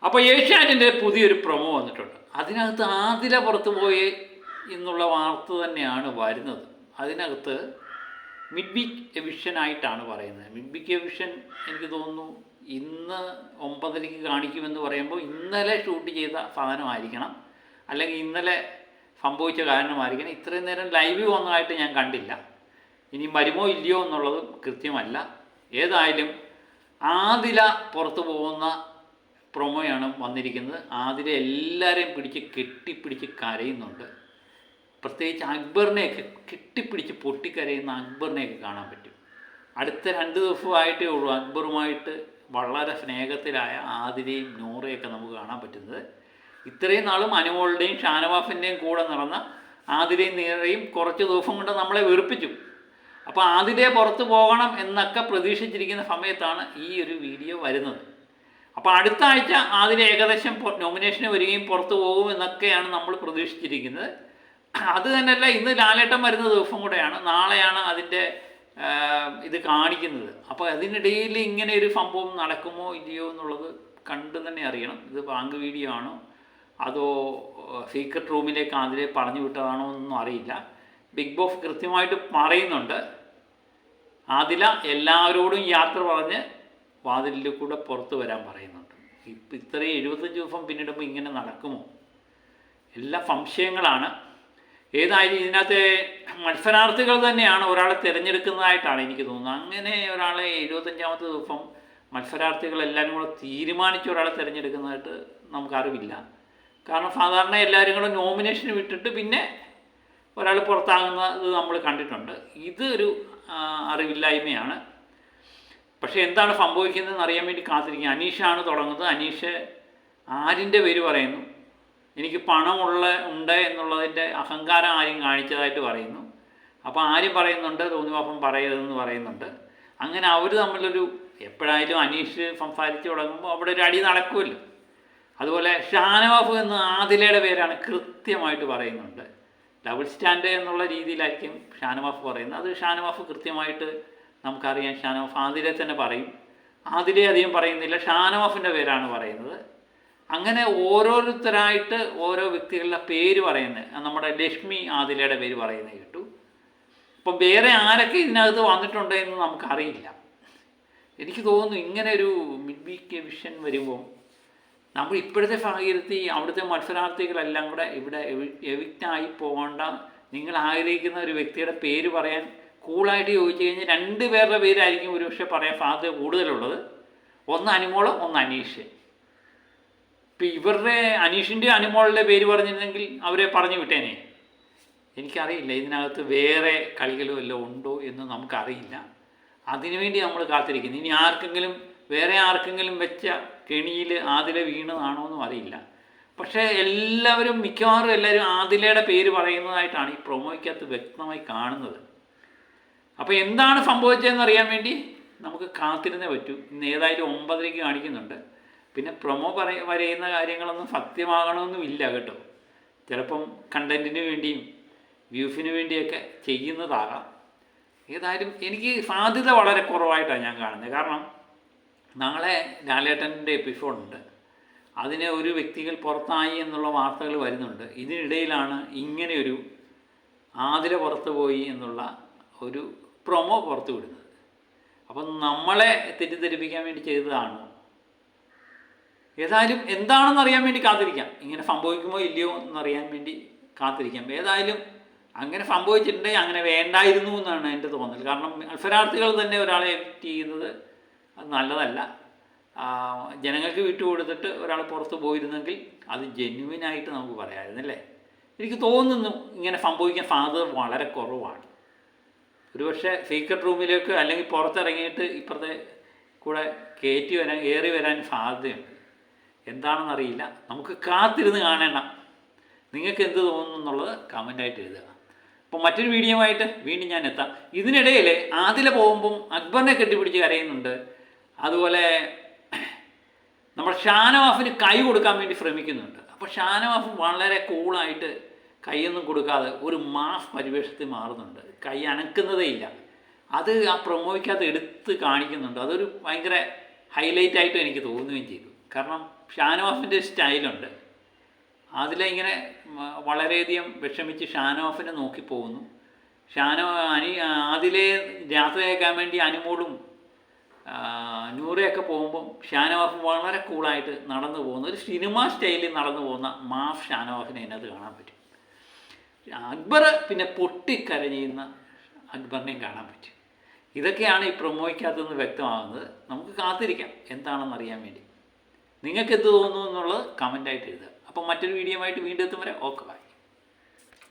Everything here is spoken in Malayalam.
അപ്പോൾ ഏഷ്യാനെറ്റിൻ്റെ പുതിയൊരു പ്രൊമോ വന്നിട്ടുണ്ട്. അതിനകത്ത് ആദില പുറത്തു പോയി എന്നുള്ള വാർത്ത തന്നെയാണ് വരുന്നത്. അതിനകത്ത് മിഡ് വീക്ക് എവിഷനായിട്ടാണ് പറയുന്നത്. മിഡ് വീക്ക് എവിഷൻ എനിക്ക് തോന്നുന്നു ഇന്ന് 9:30 കാണിക്കുമെന്ന് പറയുമ്പോൾ ഇന്നലെ ഷൂട്ട് ചെയ്ത സാധനമായിരിക്കണം, അല്ലെങ്കിൽ ഇന്നലെ സംഭവിച്ച കാരണമായിരിക്കണം. ഇത്രയും നേരം ലൈവ് വന്നതായിട്ട് ഞാൻ കണ്ടില്ല. ഇനി വരുമോ ഇല്ലയോ എന്നുള്ളത് കൃത്യമല്ല. ഏതായാലും ആദില പുറത്തു പോകുന്ന പ്രൊമോയാണ് വന്നിരിക്കുന്നത്. ആദില എല്ലാവരെയും പിടിച്ച് കെട്ടിപ്പിടിച്ച് കരയുന്നുണ്ട്. പ്രത്യേകിച്ച് അക്ബറിനെയൊക്കെ കെട്ടിപ്പിടിച്ച് പൊട്ടിക്കരയുന്ന അക്ബറിനെയൊക്കെ കാണാൻ പറ്റും. അടുത്ത 2 ദിവസമായിട്ടേ ഉള്ളൂ അക്ബറുമായിട്ട് വളരെ സ്നേഹത്തിലായ ആദിലയും നൂറയൊക്കെ നമുക്ക് കാണാൻ പറ്റുന്നത്. ഇത്രയും നാളും അനുമോളുടെയും ഷാനവാസിൻ്റെയും കൂടെ നടന്ന ആദിലയും നീറയും കുറച്ച് ദിവസം കൊണ്ട് നമ്മളെ വെറുപ്പിച്ചു. അപ്പോൾ ആദിലയെ പുറത്ത് പോകണം എന്നൊക്കെ പ്രതീക്ഷിച്ചിരിക്കുന്ന സമയത്താണ് ഈ ഒരു വീഡിയോ വരുന്നത്. അപ്പോൾ അടുത്ത ആഴ്ച ആദില ഏകദേശം നോമിനേഷന് വരികയും പുറത്ത് പോകുമെന്നൊക്കെയാണ് നമ്മൾ പ്രതീക്ഷിച്ചിരിക്കുന്നത്. അത് തന്നെയല്ല, ഇന്ന് ലാലേട്ടൻ വരുന്ന ദിവസം കൂടെയാണ്, നാളെയാണ് അതിൻ്റെ ഇത് കാണിക്കുന്നത്. അപ്പോൾ അതിനിടയിൽ ഇങ്ങനെ ഒരു സംഭവം നടക്കുമോ ഇല്ലയോ എന്നുള്ളത് കണ്ടു തന്നെ അറിയണം. ഇത് ബാങ്ക് വീഡിയോ ആണോ അതോ സീക്രട്ട് റൂമിലേക്ക് ആദിലെ പറഞ്ഞു വിട്ടതാണോ എന്നൊന്നും അറിയില്ല. ബിഗ് ബോസ് കൃത്യമായിട്ട് പറയുന്നുണ്ട്, ആദില എല്ലാവരോടും യാത്ര പറഞ്ഞ് വാതിലിൽ കൂടെ പുറത്ത് വരാൻ പറയുന്നുണ്ട്. ഇപ്പം ഇത്രയും 75 ദിവസം പിന്നിടുമ്പോൾ ഇങ്ങനെ നടക്കുമോ? എല്ലാ സംശയങ്ങളാണ്. ഏതായാലും ഇതിനകത്ത് മത്സരാർത്ഥികൾ തന്നെയാണ് ഒരാളെ തിരഞ്ഞെടുക്കുന്നതായിട്ടാണ് എനിക്ക് തോന്നുന്നത്. അങ്ങനെ ഒരാളെ 75ാമത്തെ ദിവസം മത്സരാർത്ഥികളെല്ലാവരും കൂടെ തീരുമാനിച്ച് ഒരാളെ തിരഞ്ഞെടുക്കുന്നതായിട്ട് നമുക്കറിവില്ല. കാരണം സാധാരണ എല്ലാവരും കൂടെ നോമിനേഷന് വിട്ടിട്ട് പിന്നെ ഒരാൾ പുറത്താകുന്നത് നമ്മൾ കണ്ടിട്ടുണ്ട്. ഇതൊരു അറിവില്ലായ്മയാണ്. പക്ഷേ എന്താണ് സംഭവിക്കുന്നതെന്ന് അറിയാൻ വേണ്ടി കാത്തിരിക്കുക. അനീഷാണ് തുടങ്ങുന്നത്. അനീഷ് ആരിൻ്റെ പേര് പറയുന്നു, എനിക്ക് ഉണ്ട് എന്നുള്ളതിൻ്റെ അഹങ്കാരം ആരും കാണിച്ചതായിട്ട് പറയുന്നു. അപ്പോൾ ആരും പറയുന്നുണ്ട് തോന്നിവാപ്പം പറയരുതെന്ന് പറയുന്നുണ്ട്. അങ്ങനെ അവർ തമ്മിലൊരു എപ്പോഴായാലും അനീഷ് സംസാരിച്ച് തുടങ്ങുമ്പോൾ അവിടെ ഒരു അടി നടക്കുമല്ലോ. അതുപോലെ ഷാനവാഫ് എന്ന ആദിലയുടെ പേരാണ് കൃത്യമായിട്ട് പറയുന്നുണ്ട്. ഡബിൾ സ്റ്റാൻഡ് എന്നുള്ള രീതിയിലായിരിക്കും ഷാനവാഫ് പറയുന്നത്. അത് ഷാനവാഫ് കൃത്യമായിട്ട് നമുക്കറിയാം. ഷാനവാഫ് ആദിലെ തന്നെ പറയും. ആദിലെ അധികം പറയുന്നില്ല, ഷാനവാഫിൻ്റെ പേരാണ് പറയുന്നത്. അങ്ങനെ ഓരോരുത്തരായിട്ട് ഓരോ വ്യക്തികളുടെ പേര് പറയുന്നത്. നമ്മുടെ ലക്ഷ്മി ആദിലയുടെ പേര് പറയുന്നത് കേട്ടു. അപ്പം വേറെ ആരൊക്കെ ഇതിനകത്ത് വന്നിട്ടുണ്ട് എന്ന് നമുക്കറിയില്ല. എനിക്ക് തോന്നുന്നു ഇങ്ങനെ ഒരു മിഡ് വീക്ക് എവിഷൻ വരുമ്പോൾ നമ്മൾ ഇപ്പോഴത്തെ സാഹചര്യത്തിൽ അവിടുത്തെ മത്സരാർത്ഥികളെല്ലാം കൂടെ ഇവിടെ എവിക്റ്റായി പോകേണ്ട, നിങ്ങൾ ആഗ്രഹിക്കുന്ന ഒരു വ്യക്തിയുടെ പേര് പറയാൻ കൂളായിട്ട് ചോദിച്ചു കഴിഞ്ഞാൽ 2 പേരുടെ പേരായിരിക്കും ഒരുപക്ഷെ പറയാൻ സാധ്യത കൂടുതലുള്ളത്. ഒന്ന് അനുമോളും ഒന്ന് അനീഷ്. ഇപ്പം ഇവരുടെ അനീഷിൻ്റെ അനുമോളുടെ പേര് പറഞ്ഞിരുന്നെങ്കിൽ അവരെ പറഞ്ഞു വിട്ടേനെ. എനിക്കറിയില്ല ഇതിനകത്ത് വേറെ കളികളും വല്ലതും ഉണ്ടോ എന്ന് നമുക്കറിയില്ല. അതിനുവേണ്ടി നമ്മൾ കാത്തിരിക്കുന്നു. ഇനി വേറെ ആർക്കെങ്കിലും വെച്ച കെണിയിൽ ആദില വീണതാണോ എന്നും അറിയില്ല. പക്ഷേ മിക്കവാറും എല്ലാവരും ആദിലയുടെ പേര് പറയുന്നതായിട്ടാണ് ഈ പ്രൊമോയ്ക്കകത്ത് വ്യക്തമായി കാണുന്നത്. അപ്പോൾ എന്താണ് സംഭവിച്ചതെന്ന് അറിയാൻ വേണ്ടി നമുക്ക് കാത്തിരുന്നേ പറ്റൂ. ഇന്ന് ഏതായാലും 9:30 കാണിക്കുന്നുണ്ട്. പിന്നെ പ്രൊമോ പറയുന്ന കാര്യങ്ങളൊന്നും സത്യമാകണമെന്നുമില്ല കേട്ടോ. ചിലപ്പം കണ്ടൻറ്റിന് വേണ്ടിയും വ്യൂസിന് വേണ്ടിയൊക്കെ ചെയ്യുന്നതാകാം. ഏതായാലും എനിക്ക് സാധ്യത വളരെ കുറവായിട്ടാണ് ഞാൻ കാണുന്നത്. കാരണം നാളെ ലാലേട്ടൻ്റെ എപ്പിസോഡുണ്ട്. അതിന് ഒരു വ്യക്തികൾ പുറത്തായി എന്നുള്ള വാർത്തകൾ വരുന്നുണ്ട്. ഇതിനിടയിലാണ് ഇങ്ങനെയൊരു ആദില പുറത്തു പോയി എന്നുള്ള ഒരു പ്രൊമോ പുറത്തു വിടുന്നത്. അപ്പം നമ്മളെ തെറ്റിദ്ധരിപ്പിക്കാൻ വേണ്ടി ചെയ്തതാണോ? ഏതായാലും എന്താണെന്ന് അറിയാൻ വേണ്ടി കാത്തിരിക്കാം. ഇങ്ങനെ സംഭവിക്കുമോ ഇല്ലയോ എന്നറിയാൻ വേണ്ടി കാത്തിരിക്കാം. ഏതായാലും അങ്ങനെ സംഭവിച്ചിട്ടുണ്ടെങ്കിൽ അങ്ങനെ വേണ്ടായിരുന്നു എന്നാണ് എൻ്റെ തോന്നൽ. കാരണം മത്സരാർത്ഥികൾ തന്നെ ഒരാളെ എവിക്റ്റ് ചെയ്യുന്നത് അത് നല്ലതല്ല. ജനങ്ങൾക്ക് വിട്ടുകൊടുത്തിട്ട് ഒരാൾ പുറത്ത് പോയിരുന്നെങ്കിൽ അത് ജെന്യുവിനായിട്ട് നമുക്ക് പറയാമായിരുന്നല്ലേ. എനിക്ക് തോന്നുന്നു ഇങ്ങനെ സംഭവിക്കാൻ സാധ്യത വളരെ കുറവാണ്. ഒരുപക്ഷെ സീക്രട്ട് റൂമിലേക്ക് അല്ലെങ്കിൽ പുറത്തിറങ്ങിയിട്ട് ഇപ്പുറത്തെ കൂടെ ഏറി വരാൻ സാധ്യതയുണ്ട്. എന്താണെന്നറിയില്ല. നമുക്ക് കാത്തിരുന്ന് കാണണം. നിങ്ങൾക്ക് എന്ത് തോന്നുന്നു എന്നുള്ളത് കമൻ്റായിട്ട് എഴുതുക. അപ്പോൾ മറ്റൊരു വീഡിയോയുമായിട്ട് വീണ്ടും ഞാൻ എത്താം. ഇതിനിടയിൽ ആദില പോകുമ്പം അക്ബറിനെ കെട്ടിപ്പിടിച്ച് കരയുന്നുണ്ട്. അതുപോലെ നമ്മൾ ഷാനവാഫിന് കൈ കൊടുക്കാൻ വേണ്ടി ശ്രമിക്കുന്നുണ്ട്. അപ്പോൾ ഷാനവാഫ് വളരെ കൂളായിട്ട് കൈയൊന്നും കൊടുക്കാതെ ഒരു മാസ് പരിവേഷത്തിൽ മാറുന്നുണ്ട്. കൈ അനക്കുന്നതേ ഇല്ല. അത് ആ പ്രൊമോയ്ക്കകത്ത് എടുത്ത് കാണിക്കുന്നുണ്ട്. അതൊരു ഭയങ്കര ഹൈലൈറ്റായിട്ട് എനിക്ക് തോന്നുകയും ചെയ്തു. കാരണം ഷാനവാഫിൻ്റെ സ്റ്റൈലുണ്ട്. അതിലിങ്ങനെ വളരെയധികം വിഷമിച്ച് ഷാനവാഫിനെ നോക്കി പോകുന്നു. അതിലെ യാത്രയാക്കാൻ വേണ്ടി അനുമോളും നൂറയൊക്കെ പോകുമ്പം ഷാനവാഫ് വളരെ കൂളായിട്ട് നടന്നു പോകുന്ന ഒരു സിനിമ സ്റ്റൈലിൽ നടന്നു പോകുന്ന മാഫ് ഷാനവാഫിനെ അതിനകത്ത് കാണാൻ പറ്റും. അക്ബർ പിന്നെ പൊട്ടിക്കരഞ്ഞിരുന്ന അക്ബറിനെയും കാണാൻ പറ്റും. ഇതൊക്കെയാണ് ഈ പ്രൊമോയ്ക്കകത്തുനിന്ന് വ്യക്തമാകുന്നത്. നമുക്ക് കാത്തിരിക്കാം എന്താണെന്ന് അറിയാൻ വേണ്ടി. നിങ്ങൾക്ക് എന്ത് തോന്നുന്നു എന്നുള്ളത് കമൻ്റായിട്ട് എഴുതുക. അപ്പം മറ്റൊരു വീഡിയോ ആയിട്ട് വീണ്ടും എത്തും വരെ ഓക്കെ ബൈ.